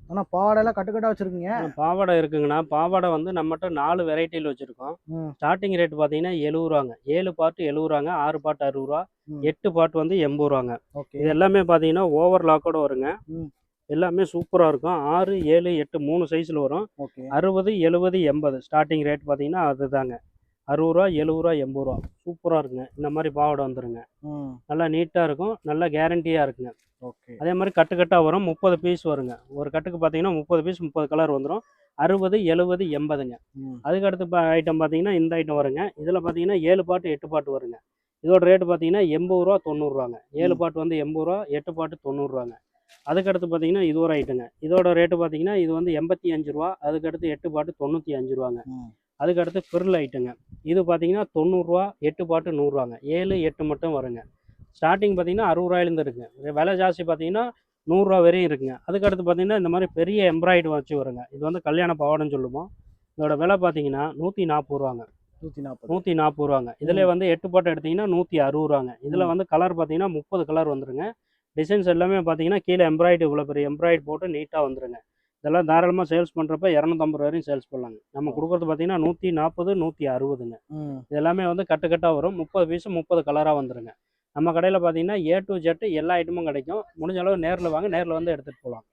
ஆனா பாவாடைலாம் கட்டுக்கட்டா வச்சிருக்கீங்க. பாவாடை இருக்குங்கண்ணா. பாவாடை வந்து நம்மகிட்ட 4 வெரைட்டியில் வச்சுருக்கோம். ம். ஸ்டார்டிங் ரேட் பார்த்தீங்கன்னா ரூ. 70. 7 பார்ட் ரூ. 70, 6 பார்ட் ரூ. 60, ம். 8 பார்ட் வந்து ரூ. 80. ஓகே. இது எல்லாமே பார்த்தீங்கன்னா ஓவர் லாக்கோட வருங்க. ம். எல்லாமே சூப்பராக இருக்கும். 6, 7, 8 3 சைஸில் வரும். ஓகே. 60, 70, 80 ஸ்டார்டிங் ரேட் பார்த்தீங்கன்னா அதுதாங்க. ரூ. 60, ரூ. 70, ரூ. 80 சூப்பராக இருக்குங்க. இந்த மாதிரி பாவாடை வந்துருங்க. ம். நல்லா நீட்டாக இருக்கும். நல்லா கேரண்டியாக இருக்குங்க. ஓகே. அதே மாதிரி கட்டுக்கட்டாக வரும். 30 பீஸ் வருங்க. ஒரு கட்டுக்கு பார்த்தீங்கன்னா 30 பீஸ் 30 கலர் வந்துடும். 60, 70, 80ங்க. ம். அதுக்கு அடுத்து ஐட்டம் பார்த்தீங்கன்னா இந்த ஐட்டம் வருங்க. இதில் பார்த்தீங்கன்னா 7 பாட்டு 8 பாட்டு வருங்க. இதோட ரேட்டு பார்த்தீங்கன்னா ரூ. 80, ரூ. 90. 7 பாட்டு வந்து ரூ. 80, 8 பாட்டு ரூ. 90. அதுக்கடுத்து பார்த்தீங்கன்னா இது ஒரு ஐட்டங்க. இதோட ரேட்டு பார்த்தீங்கன்னா இது வந்து ரூ. 85. அதுக்கடுத்து 8 பாட்டு ரூ. 95. ம். அதுக்கடுத்து ஃபிரில் ஐட்டங்க. இது பார்த்தீங்கன்னா ரூ. 90, 8 பாட்டு ரூ. 100. 7, 8 மட்டும் வருங்க. ஸ்டார்டிங் பார்த்தீங்கன்னா ரூ. 60லேருந்து இருக்குங்க. விலை ஜாஸ்தி பார்த்தீங்கன்னா ரூ. 100 வரையும் இருக்குங்க. அதுக்கடுத்து பார்த்தீங்கன்னா இந்த மாதிரி பெரிய எம்ப்ராய்டு வச்சு வருங்க. இது வந்து கல்யாண பாவாடைன்னு சொல்லுவோம். இதோட விலை பார்த்தீங்கன்னா ரூ. 140. 140. ரூ. 140. இதிலே வந்து 8 பாட்டு எடுத்தீங்கன்னா ரூ. 160. இதில் வந்து கலர் பார்த்தீங்கன்னா 30 கலர் வந்துருங்க. டிசைன்ஸ் எல்லாமே பார்த்தீங்கன்னா கீழே எம்ப்ராய்டு இவ்வளோ பெரிய எம்ப்ராய்டு போட்டு நீட்டாக வந்துருங்க. இதெல்லாம் தாராளமாக சேல்ஸ் பண்ணுறப்ப 250 வரையும் சேல்ஸ் பண்ணலாங்க. நம்ம கொடுக்குறது பார்த்தீங்கன்னா 140, 160ங்க. ம். இது எல்லாமே வந்து கட்டுக்கட்டாக வரும். 30 பீஸு 30 கலராக வந்துருங்க. நம்ம கடையில் பார்த்தீங்கன்னா ஏ டு ஜெட் எல்லா ஐட்டமும் கிடைக்கும். முடிஞ்ச அளவு நேரில் வாங்க. நேரில் வந்து எடுத்துகிட்டு போகலாம்.